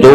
2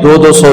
200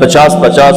50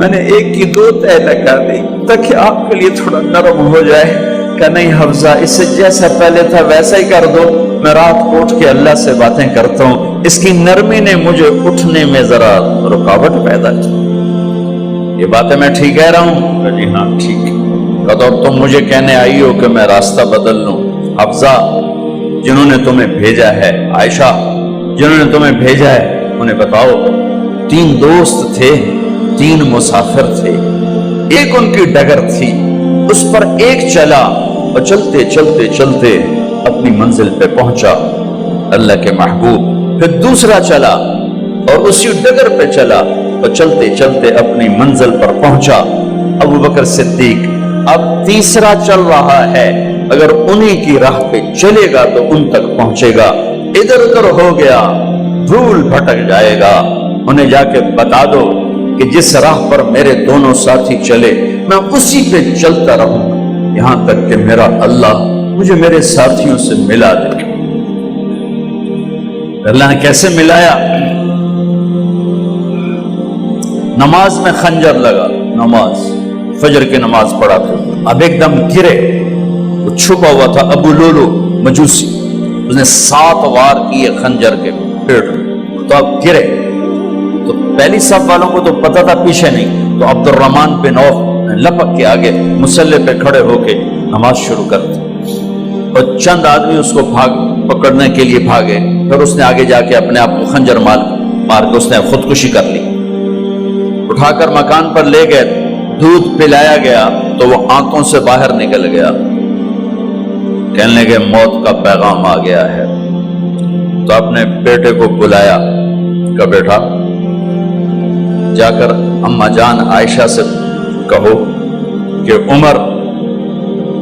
میں نے ایک کی 2 تہ لگا دی تاکہ آپ کے لیے تھوڑا نرم ہو جائے. کہ نہیں حفظہ، اس سے جیسا پہلے تھا ویسا ہی کر دو. میں رات کو اٹھ کے اللہ سے باتیں کرتا ہوں، اس کی نرمی نے مجھے اٹھنے میں ذرا رکاوٹ پیدا کی. یہ باتیں میں ٹھیک کہہ رہا ہوں؟ کہ جی ہاں ٹھیک. کہا تم مجھے کہنے آئی ہو کہ میں راستہ بدل لوں. حفظہ، جنہوں نے تمہیں بھیجا ہے، عائشہ جنہوں نے تمہیں بھیجا ہے، انہیں بتاؤ. 3 دوست تھے، 3 مسافر تھے. ایک ان کی ڈگر تھی، اس پر ایک چلا اور چلتے چلتے چلتے اپنی منزل پہ پہنچا اللہ کے محبوب. پھر دوسرا چلا اور اسی ڈگر پہ چلا اور چلتے چلتے اپنی منزل پر پہنچا ابو بکر صدیق. اب تیسرا چل رہا ہے، اگر انہی کی راہ پہ چلے گا تو ان تک پہنچے گا. ادھر ادھر ہو گیا، دھول بھٹک جائے گا. انہیں جا کے بتا دو کہ جس راہ پر میرے دونوں ساتھی چلے میں اسی پہ چلتا رہوں یہاں تک کہ میرا اللہ مجھے میرے ساتھیوں سے ملا دے. اللہ نے کیسے ملایا؟ نماز میں خنجر لگا، نماز فجر کی نماز پڑھا تھا. اب ایک دم گرے، وہ چھپا ہوا تھا ابو لولو مجوسی، اس نے 7 وار کیے خنجر کے پیٹ میں. تو اب گرے تو پہلی صف والوں کو تو پتہ تھا، پیچھے نہیں. تو عبد الرحمن بن عوف لپک کے آگے مصلی پہ کھڑے ہو کے نماز شروع کر دی. اور چند آدمی اس کو پکڑنے کے لیے بھاگے. پھر اس نے آگے جا کے اپنے آپ کو خنجر مار کے اس نے خودکشی کر لی. اٹھا کر مکان پر لے گئے، دودھ پلایا گیا تو وہ آنتوں سے باہر نکل گیا. کہنے لگے موت کا پیغام آ گیا ہے. تو اپنے بیٹے کو بلایا کہ بیٹا جا کر اماں جان عائشہ سے کہو کہ عمر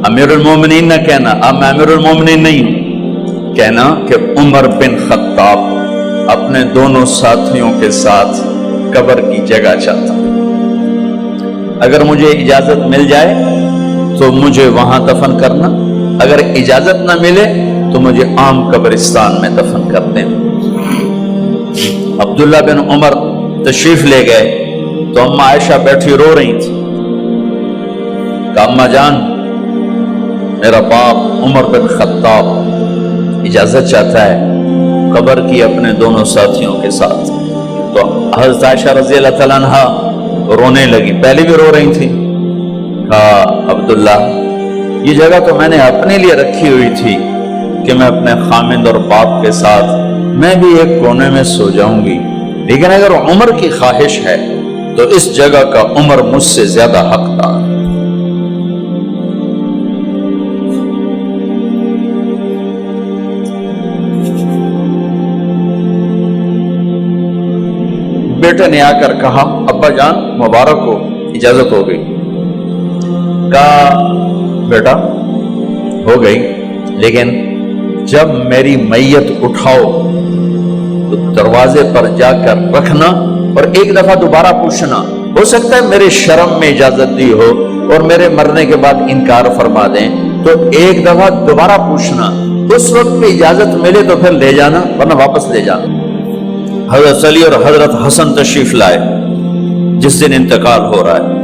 امیر المومنین نہ کہنا، اب میں امیر المومنین نہیں ہوں، کہنا کہ عمر بن خطاب اپنے دونوں ساتھیوں کے ساتھ قبر کی جگہ چاہتا. اگر مجھے اجازت مل جائے تو مجھے وہاں دفن کرنا، اگر اجازت نہ ملے تو مجھے عام قبرستان میں دفن کر دیں. عبداللہ بن عمر تشریف لے گئے تو اماں عائشہ بیٹھی رو رہی تھی. کہ اماں جان میرا باپ عمر بن خطاب اجازت چاہتا ہے قبر کی اپنے دونوں ساتھیوں کے ساتھ. تو حضرت عائشہ رضی اللہ تعالیٰ عنہ رونے لگی، پہلے بھی رو رہی تھی. کہا عبداللہ یہ جگہ تو میں نے اپنے لیے رکھی ہوئی تھی کہ میں اپنے خامند اور باپ کے ساتھ میں بھی ایک کونے میں سو جاؤں گی، لیکن اگر عمر کی خواہش ہے تو اس جگہ کا عمر مجھ سے زیادہ حقدار. بیٹے نے آ کر کہا ابا جان مبارک ہو، اجازت ہو گئی. کہا بیٹا ہو گئی، لیکن جب میری میت اٹھاؤ تو دروازے پر جا کر رکھنا اور ایک دفعہ دوبارہ پوچھنا. ہو سکتا ہے میرے شرم میں اجازت دی ہو اور میرے مرنے کے بعد انکار فرما دیں، تو ایک دفعہ دوبارہ پوچھنا. اس وقت بھی اجازت ملے تو پھر لے جانا، ورنہ واپس لے جانا. حضرت علی اور حضرت حسن تشریف لائے جس دن انتقال ہو رہا ہے.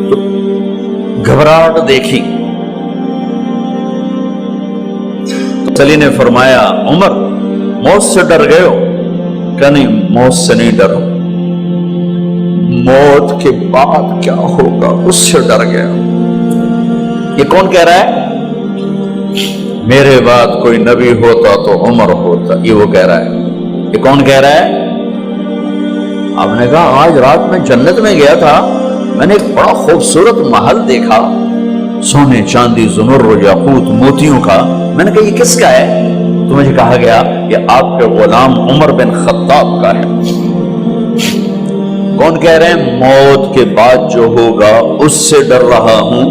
تو گھبراہٹ دیکھی. علی نے فرمایا عمر موت سے ڈر گئے ہو؟ کہ نہیں موت سے نہیں ڈرو، موت کے بعد کیا ہوگا اس سے ڈر گیا. یہ کون کہہ رہا ہے؟ میرے بعد کوئی نبی ہوتا تو عمر ہوتا، یہ وہ کہہ رہا ہے. یہ کون کہہ رہا ہے؟ آپ نے کہا آج رات میں جنت میں گیا تھا، میں نے ایک بڑا خوبصورت محل دیکھا، سونے چاندی زمرد یاقوت موتیوں کا. میں نے کہا یہ کس کا ہے؟ تو مجھے کہا گیا یہ آپ کے غلام عمر بن خطاب کا ہے. کون کہہ رہے ہیں موت کے بعد جو ہوگا اس سے ڈر رہا ہوں.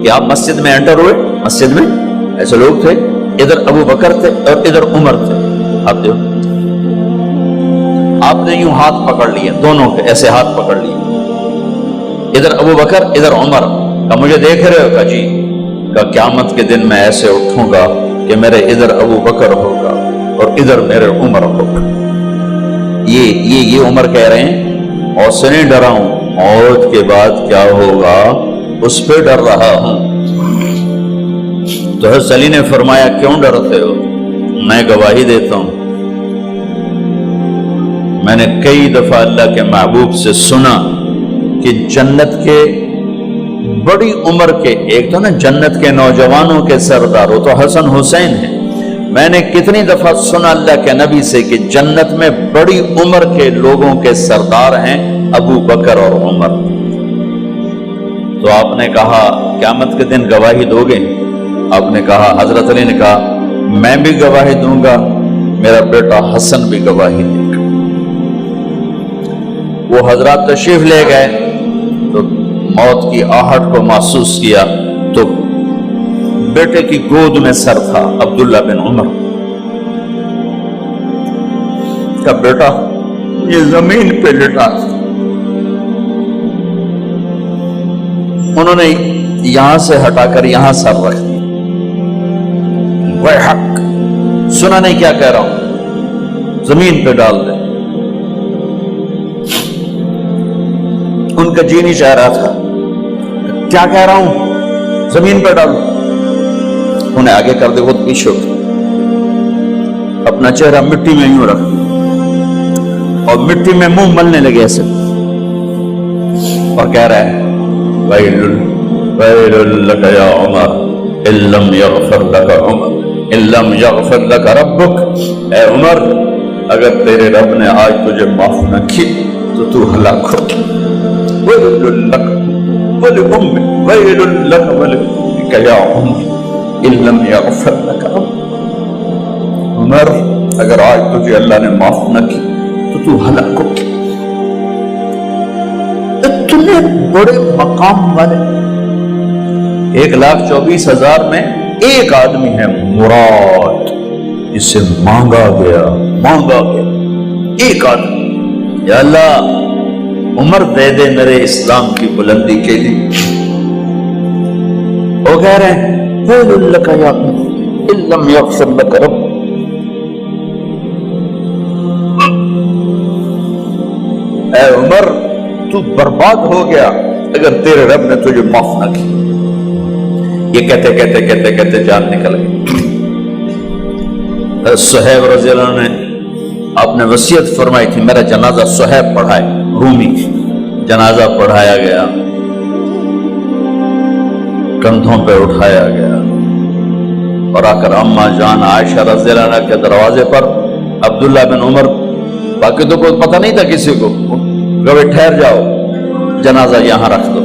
کہ آپ مسجد میں انٹر ہوئے، مسجد میں ایسے لوگ تھے، ادھر ابو بکر تھے اور ادھر عمر تھے. آپ نے یوں ہاتھ پکڑ لیے، دونوں کے ایسے ہاتھ پکڑ لیے، ادھر ابو بکر ادھر عمر. کہ مجھے دیکھ رہے ہو؟ کہ جی. کہ قیامت کے دن میں ایسے اٹھوں گا کہ میرے ادھر ابو بکر ہوگا اور ادھر میرے عمر ہوگا. یہ عمر کہہ رہے ہیں موت سے نہیں ڈرا ہوں، موت کے بعد کیا ہوگا اس پہ ڈر رہا ہوں۔ تو حضرت علی نے فرمایا کیوں ڈرتے ہو؟ میں گواہی دیتا ہوں، میں نے کئی دفعہ اللہ کے محبوب سے سنا کہ جنت کے بڑی عمر کے، ایک تو نا جنت کے نوجوانوں کے سردار، وہ تو حسن حسین ہیں، میں نے کتنی دفعہ سنا اللہ کے نبی سے کہ جنت میں بڑی عمر کے لوگوں کے سردار ہیں ابو بکر اور عمر۔ تو آپ نے کہا قیامت کے دن گواہی دو گے؟ آپ نے کہا، حضرت علی نے کہا میں بھی گواہی دوں گا، میرا بیٹا حسن بھی گواہی دے گا۔ وہ حضرات تشریف لے گئے تو موت کی آہٹ کو محسوس کیا تو بیٹے کی گود میں سر تھا عبداللہ بن عمر کا بیٹا، یہ زمین پہ لٹا تھا۔ انہوں نے یہاں سے ہٹا کر یہاں سر رکھ دیا۔ وہ حق سنا نہیں کیا کہہ رہا ہوں، زمین پہ ڈال دے۔ ان کا جی نہیں چاہ رہا تھا، کیا کہہ رہا ہوں، زمین پہ ڈالو۔ انہیں آگے کر دے، خود پیچھے اٹھ، اپنا چہرہ مٹی میں یوں رکھ اور مٹی میں منہ ملنے لگے ایسے، اور کہہ رہا ہے ویل لک یا عمر ان لم یغفر لک عمر ان لم یغفر لک ربک، اے عمر اگر تیرے رب نے آج تجھے معاف نہ کی تو ہلاک ہو۔ ویل لک ولأمک ویل لک ولأمک یا عمر ان لم یغفر لک ربک، عمر اگر آج تجھے اللہ نے معاف نہ کی تو ہلاک ہو۔ اتنے بڑے مقام والے 1,24,000 میں ایک آدمی ہے مراد، جسے مانگا گیا ایک آدمی، یا اللہ عمر دے دے میرے اسلام کی بلندی کے لیے۔ وہ کہہ رہے ہیں ویل لک یا عمر ان لم یغفر لک رب، اے عمر تو برباد ہو گیا اگر تیرے رب نے تجھے معاف نہ کی۔ یہ کہتے کہتے جان نکل گئی۔ صہیب رضی اللہ عنہ نے آپ نے وصیت فرمائی تھی میرا جنازہ صہیب پڑھائے، رومی جنازہ پڑھایا گیا، کندھوں پہ اٹھایا گیا، اور آ کر اماں جان عائشہ رضی اللہ عنہ کے دروازے پر عبداللہ بن عمر، باقی تو کوئی پتہ نہیں تھا کسی کو، گوے ٹھہر جاؤ جنازہ یہاں رکھ دو۔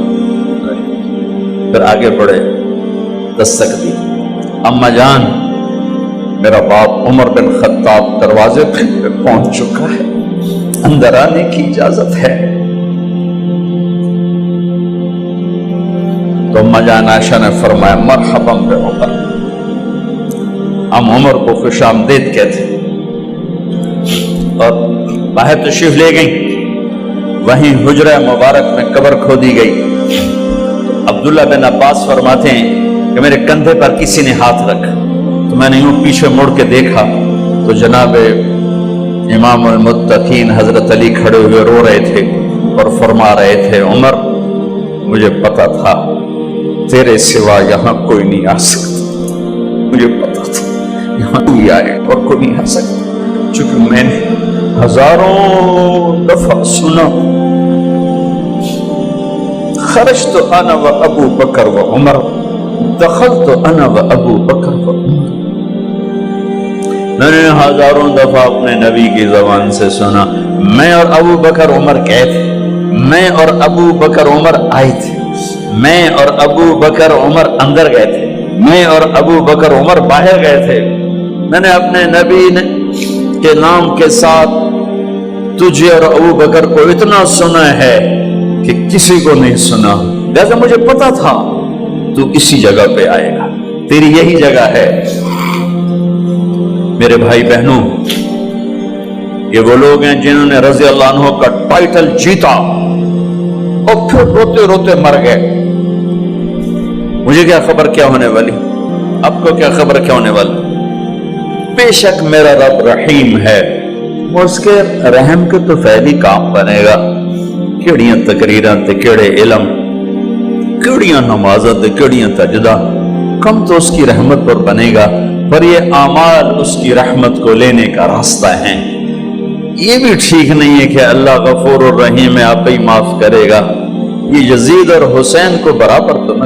پھر آگے بڑھے، دستک دی، اماں جان میرا باپ عمر بن خطاب دروازے پہ پہنچ چکا ہے، اندر آنے کی اجازت ہے۔ تو اماں جان عائشہ نے فرمایا مرحبا بعمر، ہم عمر کو خوش آمدید کہتے، اور باہر تشریف لے گئیں۔ وہیں حجرہ مبارک میں قبر کھودی گئی۔ عبداللہ بن عباس فرماتے ہیں کہ میرے کندھے پر کسی نے ہاتھ رکھا تو میں نے یوں پیچھے مڑ کے دیکھا تو جناب امام المتقین حضرت علی کھڑے ہوئے رو رہے تھے اور فرما رہے تھے عمر مجھے پتا تھا تیرے سوا یہاں کوئی نہیں آ سکتا، مجھے پتا تھا یہاں کوئی آئے اور کوئی نہیں آ سکتا، چونکہ میں نے ہزاروں دفعہ سنا خرجت انا و ابو بکر و عمر دخلت انا و ابو بکر و عمر، میں نے ہزاروں دفعہ اپنے نبی کی زبان سے سنا میں اور ابو بکر عمر گئے تھے، میں اور ابو بکر عمر آئے تھے، میں اور ابو بکر عمر اندر گئے تھے، میں اور ابو بکر عمر باہر گئے تھے، میں نے اپنے نبی کے نام کے ساتھ تجھے اور ابو بکر کو اتنا سنا ہے کہ کسی کو نہیں سنا، لہذا مجھے پتا تھا تو اسی جگہ پہ آئے گا، تیری یہی جگہ ہے۔ میرے بھائی بہنوں، یہ وہ لوگ ہیں جنہوں نے رضی اللہ عنہ کا ٹائٹل جیتا اور پھر روتے روتے مر گئے۔ مجھے کیا خبر کیا ہونے والی، آپ کو کیا خبر کیا ہونے والی؟ بے شک میرا رب رحیم ہے، وہ اس کے رحم کے تو فعلی کام بنے گا، کیڑیاں تقریراں تے کیڑے علم، کیڑیاں نمازاں تے کیڑیاں سجدہ، کم تو اس کی رحمت پر بنے گا، پر یہ اعمال اس کی رحمت کو لینے کا راستہ ہیں۔ یہ بھی ٹھیک نہیں ہے کہ اللہ غفور الرحیم ہے، آپ ہی معاف کرے گا۔ یہ یزید اور حسین کو برابر تو